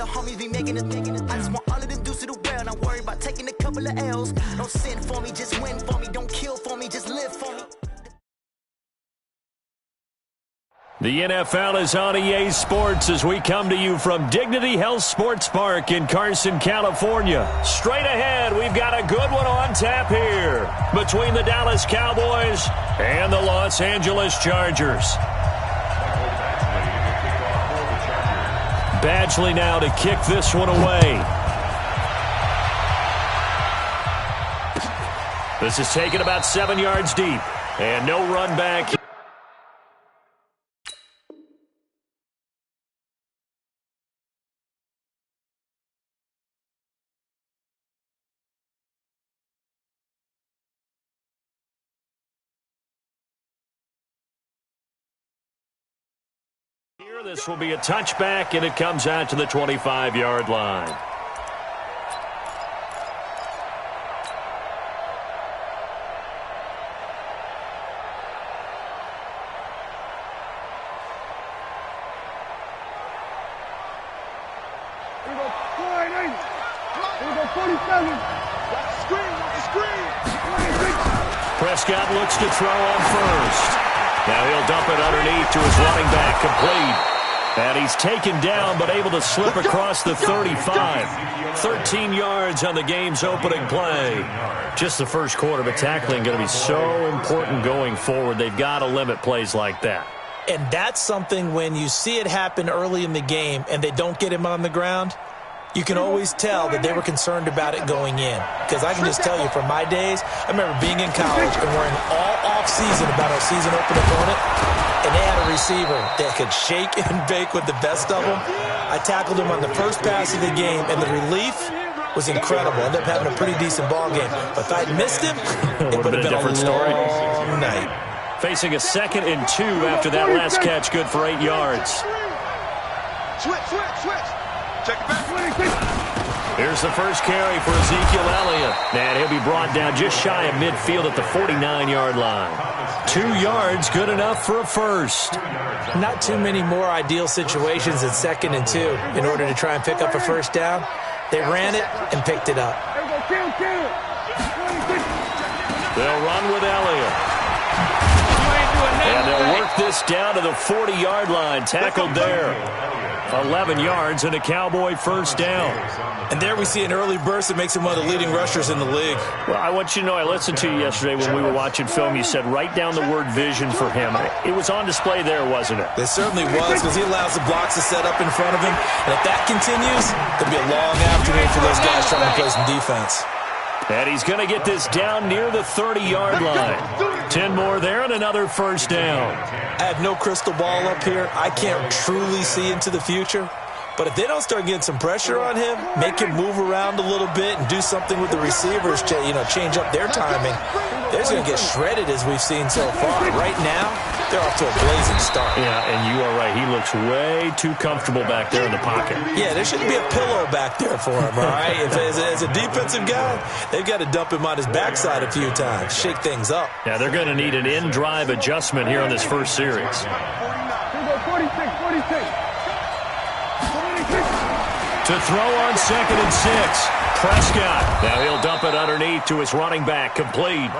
homies be making it. I just want all of them dudes to do well. Not worry about taking a couple of L's. Don't sin for me, just win for me. Don't kill for me, just live for me. The NFL is on EA Sports as we come to you from Dignity Health Sports Park in Carson, California. Straight ahead, we've got a good one on tap here between the Dallas Cowboys and the Los Angeles Chargers. Badgley now to kick this one away. This is taken about 7 yards deep, and no run back. Here, this will be a touchback, and it comes out to the 25-yard line. Here we go, 49. Here we go, 47. Watch the screen. Prescott looks to throw on first. Now he'll dump it underneath to his running back, complete. And he's taken down, but able to slip across the 35. 13 yards on the game's opening play. Just the first quarter, but tackling going to be so important going forward. They've got to limit plays like that. And that's something when you see it happen early in the game and they don't get him on the ground, you can always tell that they were concerned about it going in. Because I can just tell you from my days, I remember being in college and worrying all off-season about our season-opening opponent, and they had a receiver that could shake and bake with the best of them. I tackled him on the first pass of the game, and the relief was incredible. Ended up having a pretty decent ball game. But if I'd missed him, it would have been a different story. Night. Facing a 2nd and 2 after that last catch, good for 8 yards. Switch. Check it back. Here's the first carry for Ezekiel Elliott. And he'll be brought down just shy of midfield at the 49-yard line. 2 yards, good enough for a first. Not too many more ideal situations at 2nd and 2 in order to try and pick up a first down. They ran it and picked it up. They'll run with Elliott. And they'll work this down to the 40-yard line. Tackled there. 11 yards and a Cowboy first down. And there we see an early burst that makes him one of the leading rushers in the league. Well, I want you to know, I listened to you yesterday when we were watching film. You said write down the word vision for him. It was on display there, wasn't it? It certainly was, because he allows the blocks to set up in front of him. And if that continues, there'll be a long afternoon for those guys trying to play some defense. And he's going to get this down near the 30-yard line. 10 more there and another first down. I have no crystal ball up here. I can't truly see into the future. But if they don't start getting some pressure on him, make him move around a little bit and do something with the receivers, change up their timing, they're going to get shredded as we've seen so far. Right now, they're off to a blazing start. Yeah, and you are right. He looks way too comfortable back there in the pocket. Yeah, there shouldn't be a pillow back there for him, all right? As a defensive guy, they've got to dump him on his backside a few times, shake things up. Yeah, they're going to need an in-drive adjustment here on this first series. 46. To throw on 2nd and 6. Prescott. Now he'll dump it underneath to his running back. Complete.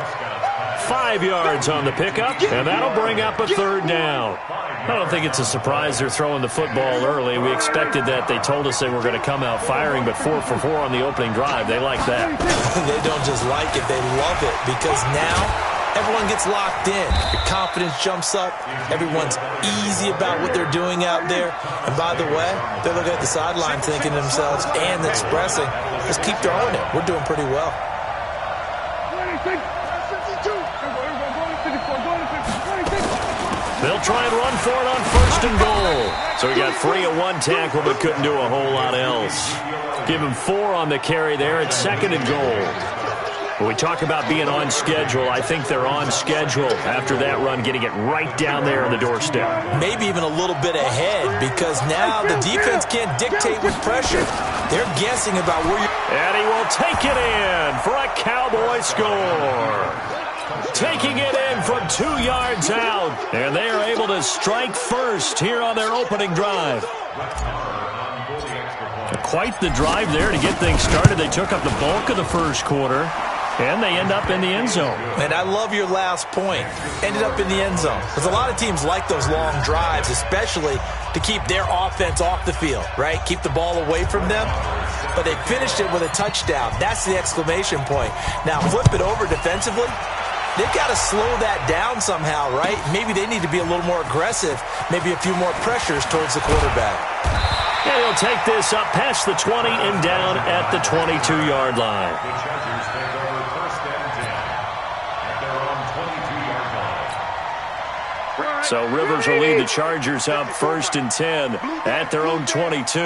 5 yards on the pickup, and that'll bring up a 3rd down. I don't think it's a surprise they're throwing the football early. We expected that. They told us they were going to come out firing, but 4 for 4 on the opening drive. They like that. They don't just like it. They love it, because now everyone gets locked in. Your confidence jumps up. Everyone's easy about what they're doing out there. And by the way, they look at the sideline thinking to themselves and expressing, just keep throwing it. We're doing pretty well. They'll try and run for it on 1st and goal. So he got 3 at 1 tackle, but couldn't do a whole lot else. Give him 4 on the carry there at 2nd and goal. When we talk about being on schedule, I think they're on schedule after that run, getting it right down there on the doorstep. Maybe even a little bit ahead, because now the defense can't dictate with pressure. They're guessing about where you're... And he will take it in for a Cowboy score. Taking it in from 2 yards out. And they are able to strike first here on their opening drive. Quite the drive there to get things started. They took up the bulk of the first quarter, and they end up in the end zone. And I love your last point. Ended up in the end zone. Because a lot of teams like those long drives, especially to keep their offense off the field, right? Keep the ball away from them. But they finished it with a touchdown. That's the exclamation point. Now, flip it over defensively. They've got to slow that down somehow, right? Maybe they need to be a little more aggressive. Maybe a few more pressures towards the quarterback. And he'll take this up past the 20 and down at the 22-yard line. So Rivers will lead the Chargers up 1st and 10 at their own 22.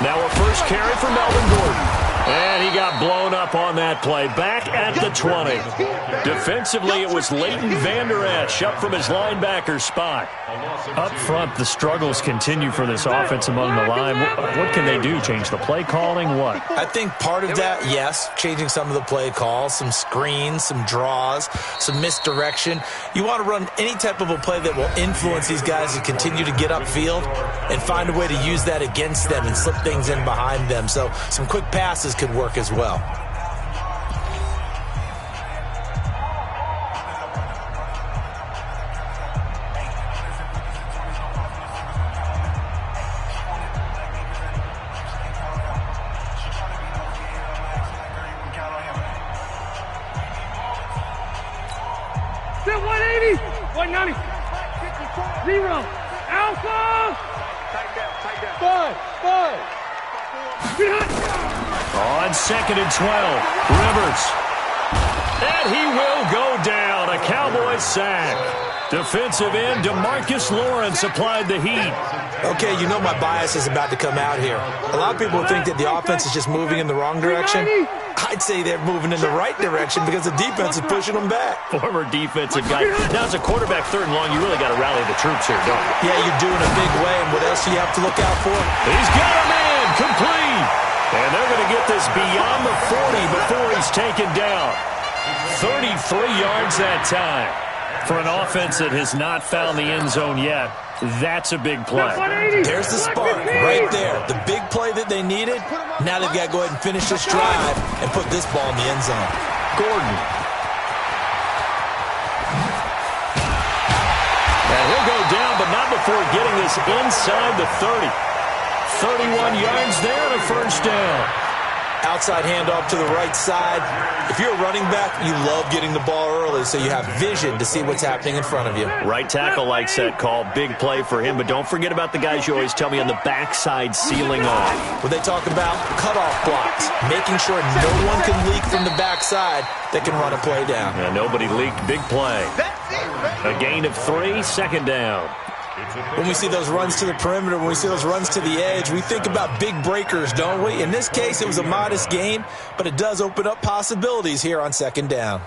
Now a first carry for Melvin Gordon. And he got blown up on that play. Back at the 20. Defensively, it was Leighton Vander Esch up from his linebacker spot. Up front, the struggles continue for this offense among the line. What can they do? Change the play calling? What? I think part of that, yes, changing some of the play calls, some screens, some draws, some misdirection. You want to run any type of a play that will influence these guys to continue to get upfield and find a way to use that against them and slip things in behind them. So some quick passes could work as well. Sit 180, 190, 0, alpha. Five. On 2nd and 12, Rivers. And he will go down. A Cowboys sack. Defensive end DeMarcus Lawrence applied the heat. Okay, you know my bias is about to come out here. A lot of people think that the offense is just moving in the wrong direction. I'd say they're moving in the right direction because the defense is pushing them back. Former defensive guy. Now, as a quarterback 3rd and long, you really got to rally the troops here, don't you? Yeah, you're doing a big way, and what else do you have to look out for? He's got a man complete. And they're going to get this beyond the 40 before he's taken down. 33 yards that time. For an offense that has not found the end zone yet, that's a big play. There's the spark right there. The big play that they needed. Now they've got to go ahead and finish this drive and put this ball in the end zone. Gordon. And he'll go down, but not before getting this inside the 30. 31 yards there and a first down. Outside handoff to the right side. If you're a running back, you love getting the ball early so you have vision to see what's happening in front of you. Right tackle likes that call. Big play for him, but don't forget about the guys you always tell me on the backside sealing off. When they talk about cutoff blocks, making sure no one can leak from the backside that can run a play down. Yeah, nobody leaked. Big play. A gain of 3, 2nd down. When we see those runs to the perimeter, when we see those runs to the edge, we think about big breakers, don't we? In this case, it was a modest gain, but it does open up possibilities here on 2nd down.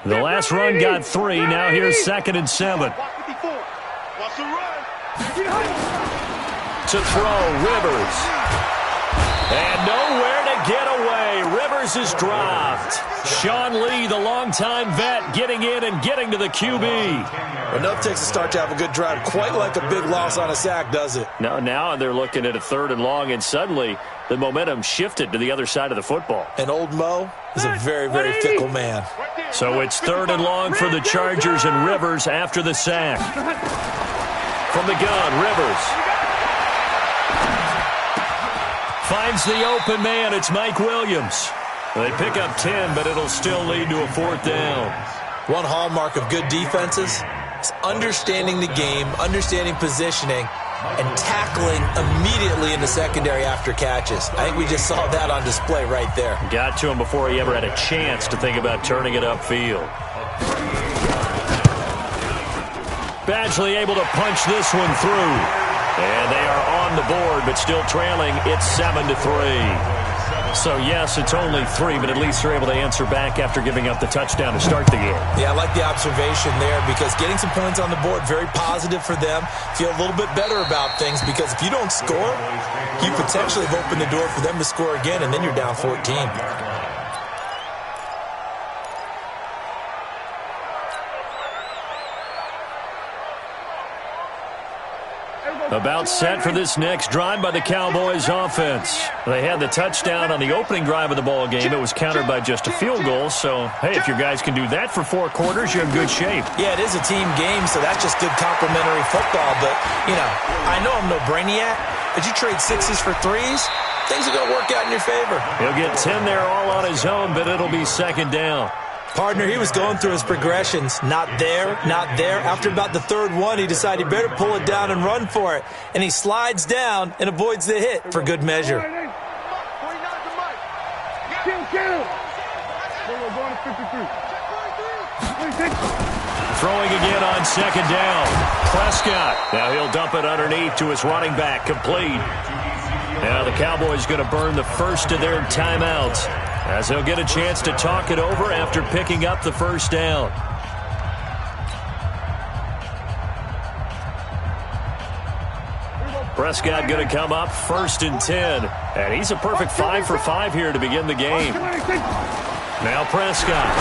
The last run got 3. Now here's 2nd and 7. To throw, Rivers. And nowhere to get away. Rivers is dropped. Sean Lee, the longtime vet, getting in and getting to the QB. Enough takes a start to have a good drive. Quite like a big loss on a sack, does it? No, now they're looking at a 3rd and long, and suddenly the momentum shifted to the other side of the football. And old Mo is a very, very fickle man. So it's 3rd and long for the Chargers, and Rivers after the sack. From the gun, Rivers. Finds the open man. It's Mike Williams. They pick up 10, but it'll still lead to a 4th down. One hallmark of good defenses is understanding the game, understanding positioning, and tackling immediately in the secondary after catches. I think we just saw that on display right there. Got to him before he ever had a chance to think about turning it upfield. Badgley able to punch this one through. And they are on the board, but still trailing. It's 7-3. So, yes, it's only 3, but at least they're able to answer back after giving up the touchdown to start the game. Yeah, I like the observation there because getting some points on the board, very positive for them. Feel a little bit better about things because if you don't score, you potentially have opened the door for them to score again, and then you're down 14. About set for this next drive by the Cowboys offense. They had the touchdown on the opening drive of the ball game. It was countered by just a field goal. So, hey, if your guys can do that for 4 quarters, you're in good shape. Yeah, it is a team game, so that's just good complimentary football. But, you know, I know I'm no brainiac, but you trade 6s for 3s, things are going to work out in your favor. He'll get 10 there all on his own, but it'll be second down. Partner, he was going through his progressions. Not there, not there. After about the 3rd one, he decided he better pull it down and run for it. And he slides down and avoids the hit for good measure. Throwing again on second down. Prescott. Now he'll dump it underneath to his running back. Complete. Now the Cowboys going to burn the first of their timeouts, as he'll get a chance to talk it over after picking up the first down. Prescott going to come up 1st and 10. And he's a perfect 5 for 5 here to begin the game. Now Prescott.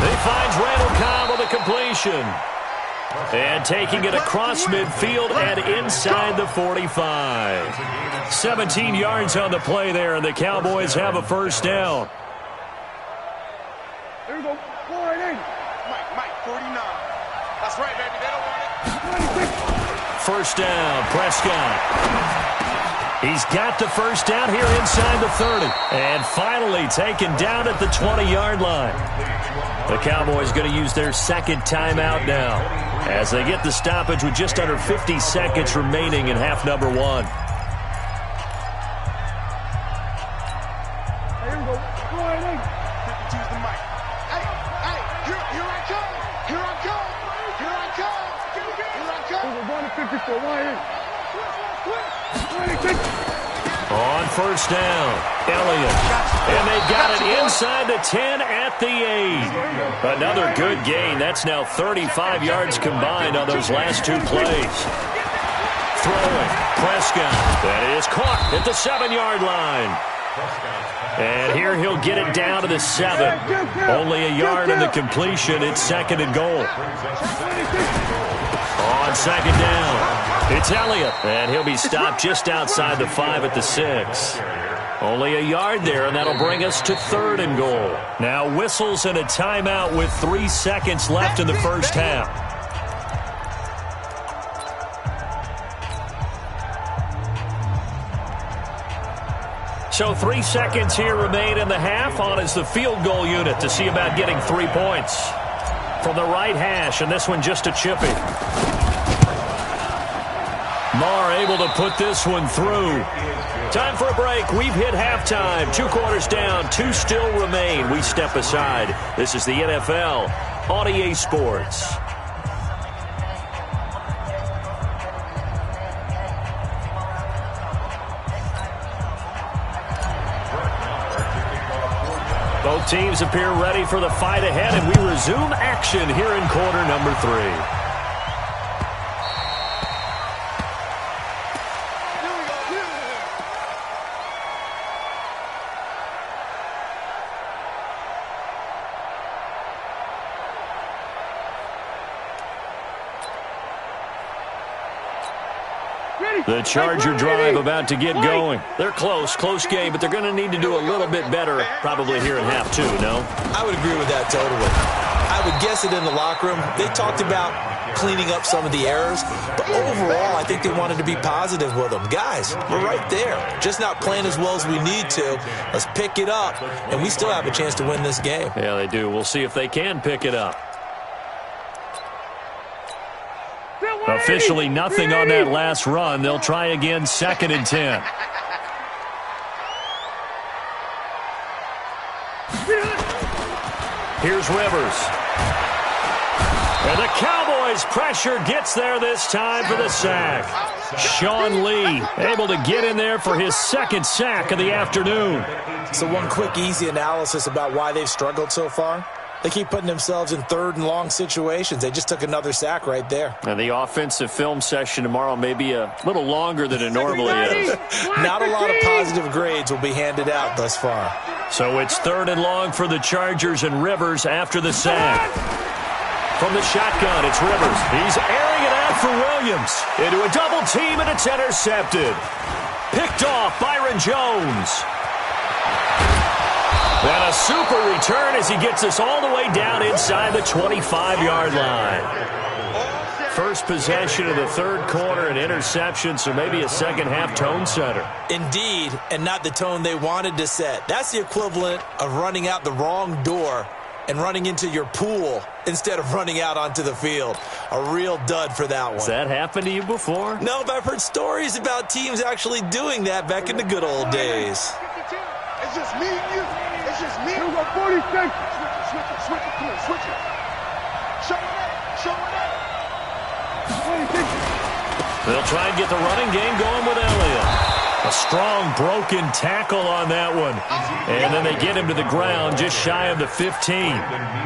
He finds Randall Cobb on the completion. And taking it across midfield and inside the 45. 17 yards on the play there, and the Cowboys have a first down. Here we go. 4-8. Mike, 49. That's right, baby. They don't want it. First down, Prescott. He's got the first down here inside the 30. And finally taken down at the 20-yard line. The Cowboys going to use their second timeout now, as they get the stoppage with just under 50 seconds remaining in half number 1. Here we go. 4-8. 52's the mic. Hey, here I come. Here I come. Here I come. Here I come. We're going to 54. 1-8. On first down, Elliott. And they got it inside the 10 at the 8. Another good gain. That's now 35 yards combined on those last 2 plays. Throwing, Prescott. That is caught at the 7-yard line. And here he'll get it down to the 7. Only a yard in the completion. It's 2nd and goal. On second down, it's Elliott, and he'll be stopped just outside the 5 at the 6. Only a yard there, and that'll bring us to 3rd and goal. Now whistles and a timeout with 3 seconds left in the first half. So 3 seconds here remain in the half. On is the field goal unit to see about getting 3 points. From the right hash, and this one just a chippy. Marr able to put this one through. Time for a break. We've hit halftime. 2 quarters down. 2 still remain. We step aside. This is the NFL on EA Sports. Both teams appear ready for the fight ahead, and we resume action here in quarter number 3. The Charger drive about to get going. They're close game, but they're going to need to do a little bit better probably here in half 2, no? I would agree with that totally. I would guess it in the locker room. They talked about cleaning up some of the errors, but overall, I think they wanted to be positive with them. Guys, we're right there. Just not playing as well as we need to. Let's pick it up, and we still have a chance to win this game. Yeah, they do. We'll see if they can pick it up. Officially nothing on that last run. They'll try again, 2nd and 10. Here's Rivers. And the Cowboys pressure gets there this time for the sack. Sean Lee able to get in there for his 2nd sack of the afternoon. So one quick, easy analysis about why they've struggled so far. They keep putting themselves in 3rd and long situations. They just took another sack right there. And the offensive film session tomorrow may be a little longer than it normally is. Not a lot of positive grades will be handed out thus far. So it's 3rd and long for the Chargers, and Rivers after the sack. From the shotgun, it's Rivers. He's airing it out for Williams. Into a double team, and it's intercepted. Picked off Byron Jones. And a super return as he gets us all the way down inside the 25-yard line. First possession of the third quarter, an interception, so maybe a second-half tone setter. Indeed, and not the tone they wanted to set. That's the equivalent of running out the wrong door and running into your pool instead of running out onto the field. A real dud for that one. Has that happened to you before? No, but I've heard stories about teams actually doing that back in the good old days. It's just me and you. It's just me. You got 46. Switch it. Come on, switch it. Show it up. They'll try and get the running game going with Elliott. A strong broken tackle on that one. And then they get him to the ground just shy of the 15.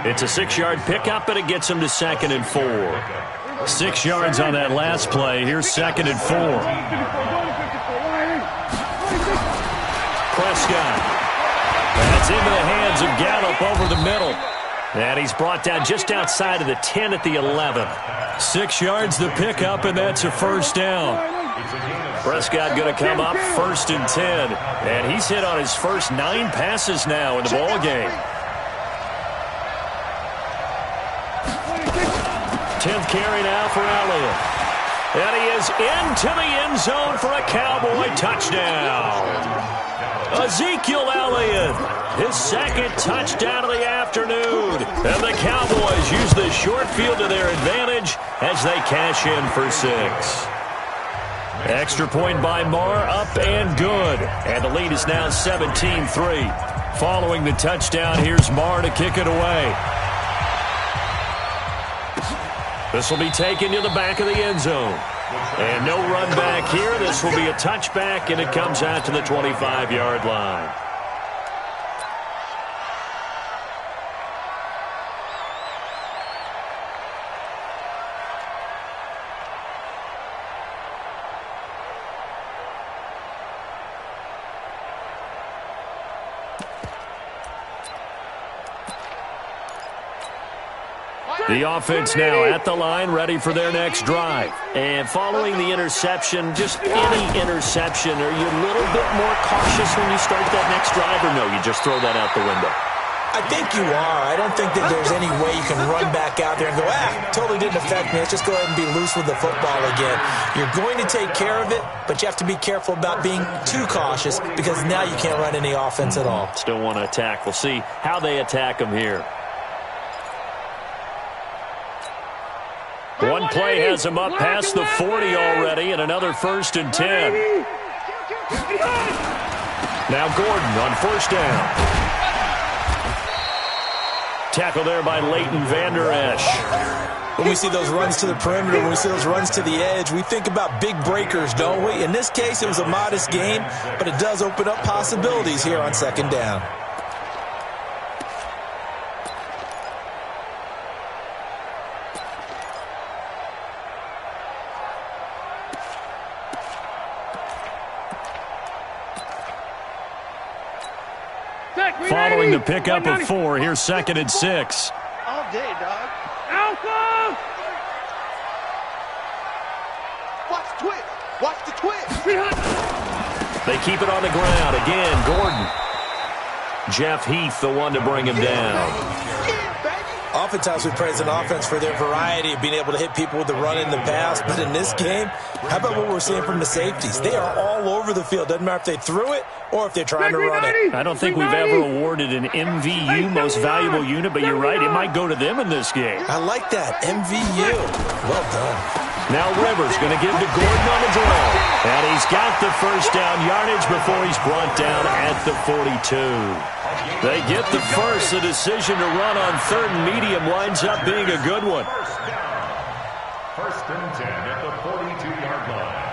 It's a 6-yard pickup, and it gets him to 2nd and 4. 6 yards on that last play. Here's 2nd and 4. Prescott. That's into the hands of Gallup over the middle. And he's brought down just outside of the 10 at the 11. 6 yards the pickup, and that's a first down. Prescott going to come up 1st and 10. And he's hit on his first 9 passes now in the ball game. 10th carry now for Elliott. And he is into the end zone for a Cowboy touchdown. Ezekiel Elliott, his 2nd touchdown of the afternoon. And the Cowboys use the short field to their advantage as they cash in for 6. Extra point by Marr, up and good. And the lead is now 17-3. Following the touchdown, here's Marr to kick it away. This will be taken to the back of the end zone. And no run back here. This will be a touchback, and it comes out to the 25-yard line. The offense now at the line, ready for their next drive. And following the interception, just any interception, are you a little bit more cautious when you start that next drive, or no, you just throw that out the window? I think you are. I don't think that there's any way you can run back out there and go, totally didn't affect me. Let's just go ahead and be loose with the football again. You're going to take care of it, but you have to be careful about being too cautious because now you can't run any offense at all. Still want to attack. We'll see how they attack them here. One play has him up past the 40 already, and another 1st and 10. Now Gordon on 1st down. Tackle there by Leighton Vander Esch. When we see those runs to the perimeter, when we see those runs to the edge, we think about big breakers, don't we? In this case, it was a modest game, but it does open up possibilities here on 2nd down. Following the pickup of 4, here's 2nd and 6. All day, dog. Alpha! Watch the twist. They keep it on the ground. Again, Gordon. Jeff Heath, the one to bring him down. Oftentimes we praise an offense for their variety of being able to hit people with the run in the pass. But in this game, how about what we're seeing from the safeties? They are all over the field. Doesn't matter if they threw it or if they're trying to run it. I don't think we've ever awarded an MVU, most valuable unit, but you're right, it might go to them in this game. I like that, MVU. Well done. Now Rivers going to give to Gordon on the draw. And he's got the 1st down yardage before he's brought down at the 42. They get the first. The decision to run on 3rd and medium winds up being a good one. 1st and 10 at the 42-yard line.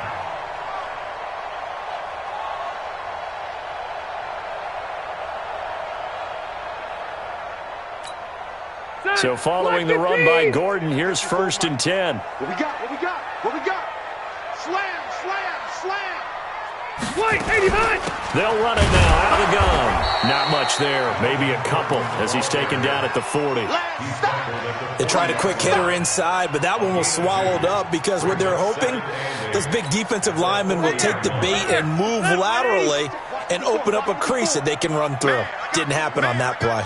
So following the run by Gordon, here's 1st and 10. What we got? Slam! White, 85! They'll run it now out of the gun. Not much there. Maybe a couple as he's taken down at the 40. They tried a quick hitter inside, but that one was swallowed up because what they're hoping, those big defensive linemen will take the bait and move laterally and open up a crease that they can run through. Didn't happen on that play.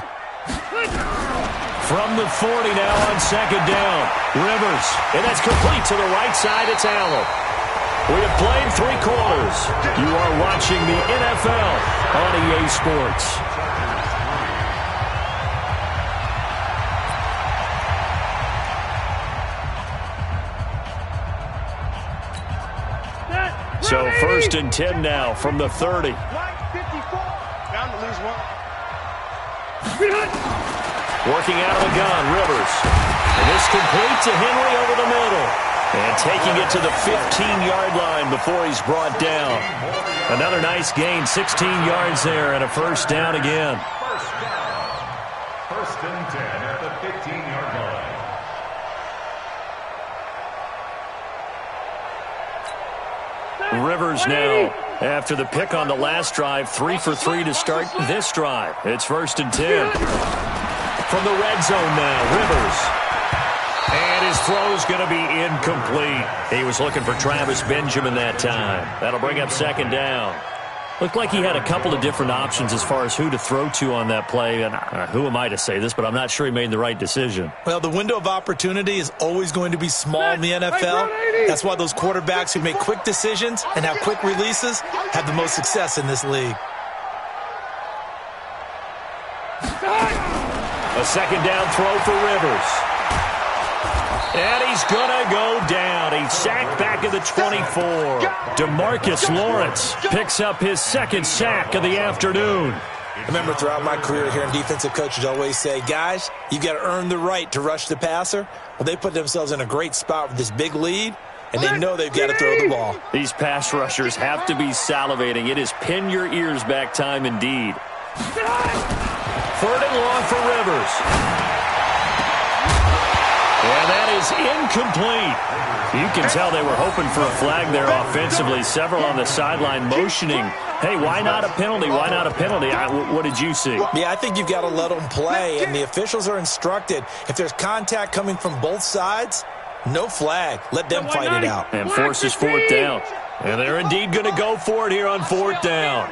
From the 40 now on second down. Rivers, and that's complete to the right side. It's Allen. We have played 3 quarters. You are watching the NFL on EA Sports. So 1st and 10 now from the 30. Down to lose 1. Working out of the gun, Rivers. And this complete to Henry over the middle. And taking it to the 15-yard line before he's brought down. Another nice gain, 16 yards there, and a first down again. First and 10 at the 15-yard line. Rivers now, after the pick on the last drive, 3 for 3 to start this drive. It's 1st and 10. From the red zone now, Rivers. And his throw's going to be incomplete. He was looking for Travis Benjamin that time. That'll bring up second down. Looked like he had a couple of different options as far as who to throw to on that play. And who am I to say this, but I'm not sure he made the right decision. Well, the window of opportunity is always going to be small in the NFL. That's why those quarterbacks who make quick decisions and have quick releases have the most success in this league. A second down throw for Rivers. And he's going to go down. He's sacked back at the 24. DeMarcus Lawrence picks up his 2nd sack of the afternoon. I remember throughout my career hearing defensive coaches always say, guys, you got to earn the right to rush the passer. Well, they put themselves in a great spot with this big lead, and they know they've got to throw the ball. These pass rushers have to be salivating. It is pin your ears back time indeed. 3rd and long for Rivers. And that is incomplete. You can tell they were hoping for a flag there offensively. Several on the sideline motioning, hey, why not a penalty? Why not a penalty? What did you see? Yeah, I think you've got to let them play, and the officials are instructed. If there's contact coming from both sides, no flag. Let them fight it out. And forces 4th down. And they're indeed going to go for it here on 4th down.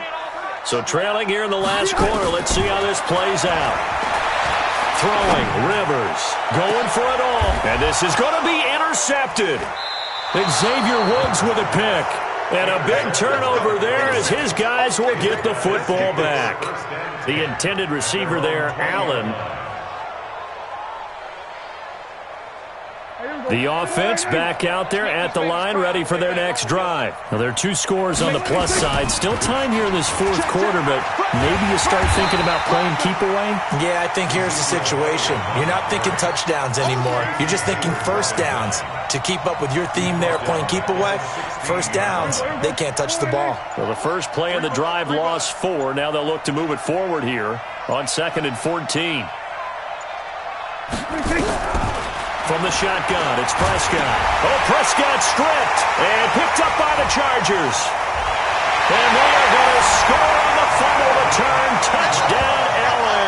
So trailing here in the last quarter. Let's see how this plays out. Throwing, Rivers, going for it all. And this is going to be intercepted. Xavier Woods with a pick. And a big turnover there as his guys will get the football back. The intended receiver there, Allen. The offense back out there at the line, ready for their next drive. Now, there are 2 scores on the plus side. Still time here in this 4th quarter, but maybe you start thinking about playing keep away? Yeah, I think here's the situation. You're not thinking touchdowns anymore. You're just thinking first downs. To keep up with your theme there, playing keep away, first downs, they can't touch the ball. Well, the first play of the drive lost 4. Now they'll look to move it forward here on 2nd and 14. From the shotgun, it's Prescott. Oh, Prescott stripped and picked up by the Chargers. And they are going to score on the fumble return. Touchdown, L.A.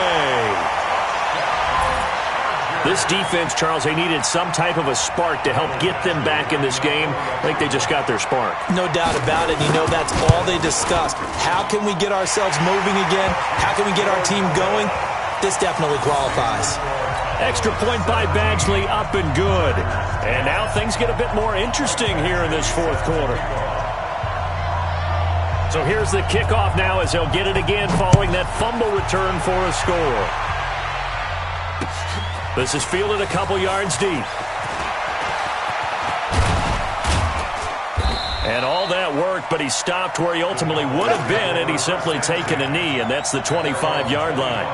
This defense, Charles, they needed some type of a spark to help get them back in this game. I think they just got their spark. No doubt about it. You know, that's all they discussed. How can we get ourselves moving again? How can we get our team going? This definitely qualifies. Extra point by Badgley, up and good. And now things get a bit more interesting here in this 4th quarter. So here's the kickoff now as they'll get it again following that fumble return for a score. This is fielded a couple yards deep. And all that worked, but he stopped where he ultimately would have been, and he's simply taken a knee, and that's the 25-yard line.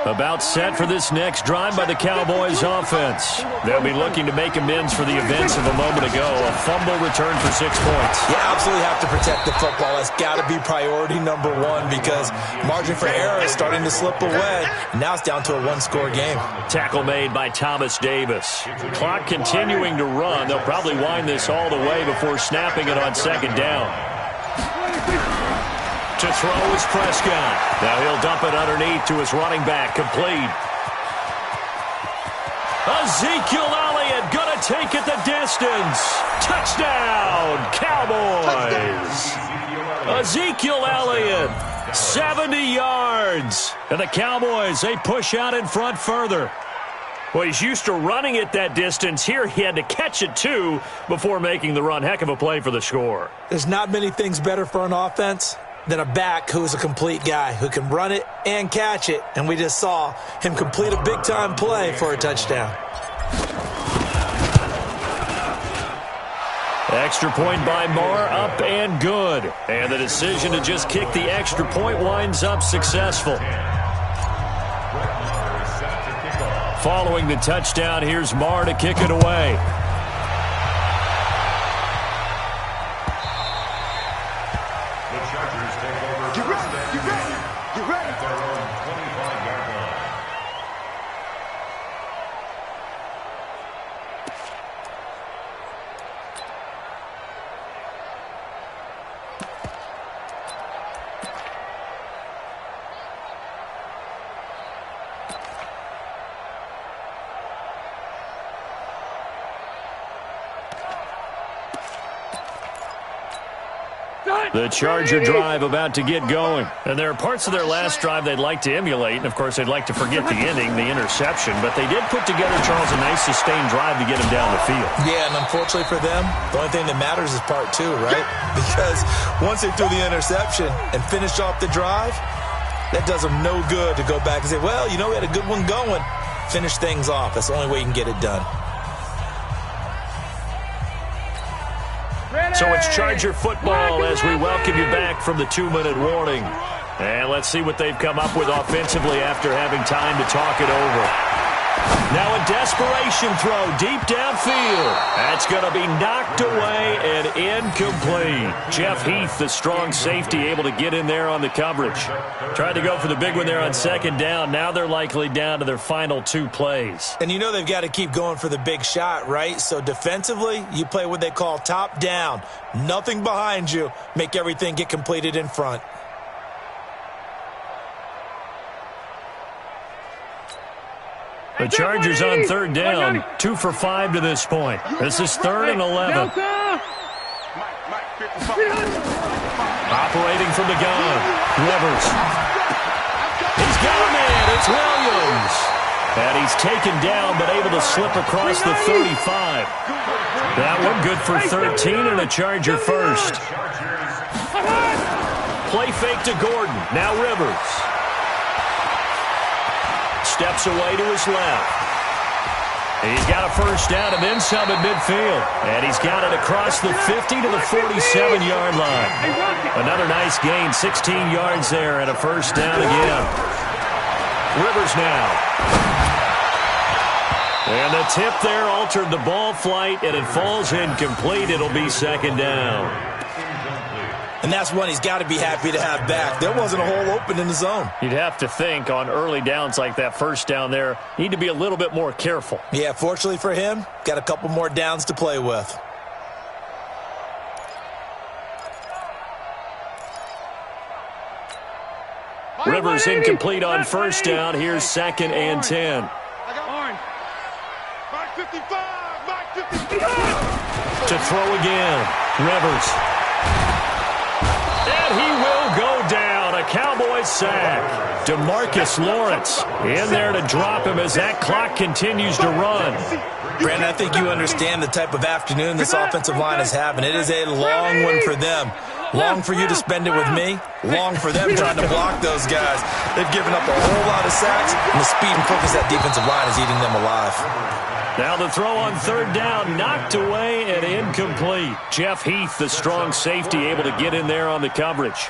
About set for this next drive by the Cowboys offense. They'll be looking to make amends for the events of a moment ago. A fumble return for 6 points. You absolutely have to protect the football. That's got to be priority number one because margin for error is starting to slip away. Now it's down to a one-score game. Tackle made by Thomas Davis. Clock continuing to run. They'll probably wind this all the way before snapping it on second down. To throw is Prescott. Now he'll dump it underneath to his running back. Complete. Ezekiel Elliott going to take it the distance. Touchdown, Cowboys. Ezekiel Elliott, 70 yards. And the Cowboys, they push out in front further. Well, he's used to running it that distance. Here he had to catch it, too, before making the run. Heck of a play for the score. There's not many things better for an offense than a back who's a complete guy who can run it and catch it. And we just saw him complete a big-time play for a touchdown. Extra point by Marr, up and good. And the decision to just kick the extra point winds up successful. Following the touchdown, here's Marr to kick it away. The Charger drive about to get going. And there are parts of their last drive they'd like to emulate. And, of course, they'd like to forget the ending, the interception. But they did put together, Charles, a nice sustained drive to get him down the field. Yeah, and unfortunately for them, the only thing that matters is part two, right? Because once they threw the interception and finished off the drive, that does them no good to go back and say, well, you know, we had a good one going. Finish things off. That's the only way you can get it done. So it's Charger football as we welcome you back from the 2-minute warning. And let's see what they've come up with offensively after having time to talk it over. Now a desperation throw deep downfield. That's going to be knocked away and incomplete. Jeff Heath, the strong safety, able to get in there on the coverage. Tried to go for the big one there on second down. Now they're likely down to their final 2 plays. And you know they've got to keep going for the big shot, right? So defensively, you play what they call top down. Nothing behind you. Make everything get completed in front. The Chargers on third down, 2 for 5 to this point. This is 3rd and 11. Operating from the gun, Rivers. He's got a man, it's Williams. And he's taken down but able to slip across the 35. That one good for 13 and a Charger first. Play fake to Gordon, now Rivers. Steps away to his left. He's got a first down and then some at midfield. And he's got it across the 50 to the 47-yard line. Another nice gain, 16 yards there and a first down again. Rivers now. And the tip there altered the ball flight, and it falls incomplete. It'll be second down. And that's one he's got to be happy to have back. There wasn't a hole open in the zone. You'd have to think on early downs like that first down there, need to be a little bit more careful. Yeah, fortunately for him, got a couple more downs to play with. Rivers incomplete on first down. Here's 2nd and 10. To throw again, Rivers. And he will go down. A Cowboys sack. DeMarcus Lawrence in there to drop him as that clock continues to run. Brandon, I think you understand the type of afternoon this offensive line is having. It is a long one for them. Long for you to spend it with me. Long for them trying to block those guys. They've given up a whole lot of sacks, and the speed and quickness of that defensive line is eating them alive. Now the throw on third down, knocked away and incomplete. Jeff Heath, the strong safety, able to get in there on the coverage.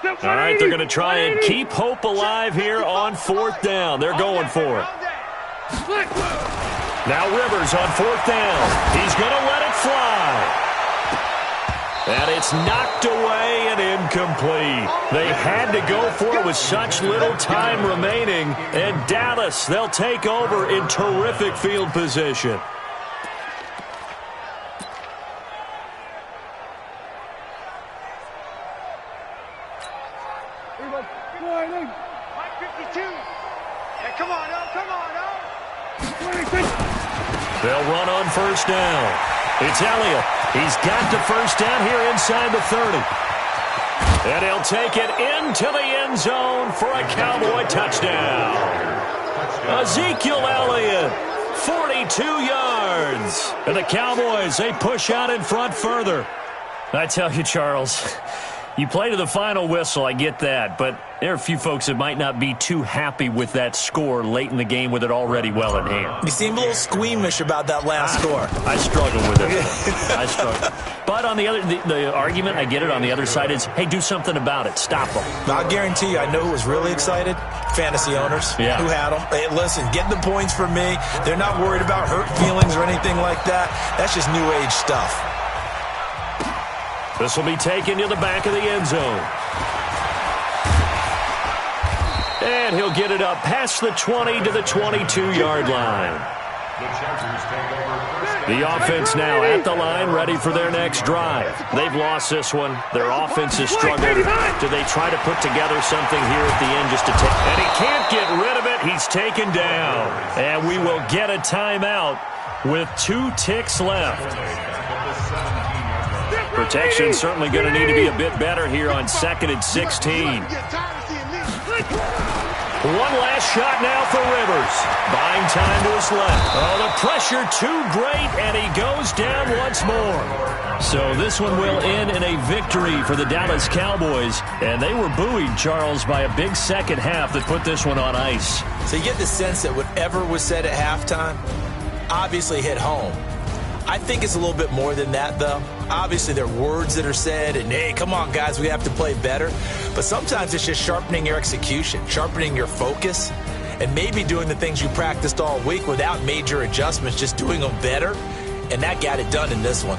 All right, they're going to try and keep hope alive here on 4th down. They're going for it. Now Rivers on 4th down. He's going to let it fly. And it's knocked away and incomplete. They had to go for it with such little time remaining. And Dallas, they'll take over in terrific field position. They'll run on 1st down. It's Elliott. He's got to 1st down here inside the 30. And he'll take it into the end zone for a Cowboy touchdown. Ezekiel Elliott, 42 yards. And the Cowboys, they push out in front further. I tell you, Charles, you play to the final whistle, I get that, but there are a few folks that might not be too happy with that score late in the game with it already well in hand. You seem a little squeamish about that last score. I struggle with it. I struggle. But on the argument, I get it, on the other side is, hey, do something about it. Stop them. I'll guarantee you, I know who was really excited. Fantasy owners who had them. Hey, listen, get the points for me. They're not worried about hurt feelings or anything like that. That's just new age stuff. This will be taken to the back of the end zone. And he'll get it up past the 20 to the 22-yard line. The offense now at the line, ready for their next drive. They've lost this one. Their offense has struggled. Do they try to put together something here at the end just to take? And he can't get rid of it. He's taken down. And we will get a timeout with 2 ticks left. Protection certainly going to need to be a bit better here on 2nd and 16. One last shot now for Rivers. Buying time to his left. Oh, the pressure too great, and he goes down once more. So this one will end in a victory for the Dallas Cowboys. And they were buoyed, Charles, by a big second half that put this one on ice. So you get the sense that whatever was said at halftime obviously hit home. I think it's a little bit more than that, though. Obviously, there are words that are said, and, hey, come on, guys, we have to play better. But sometimes it's just sharpening your execution, sharpening your focus, and maybe doing the things you practiced all week without major adjustments, just doing them better. And that got it done in this one.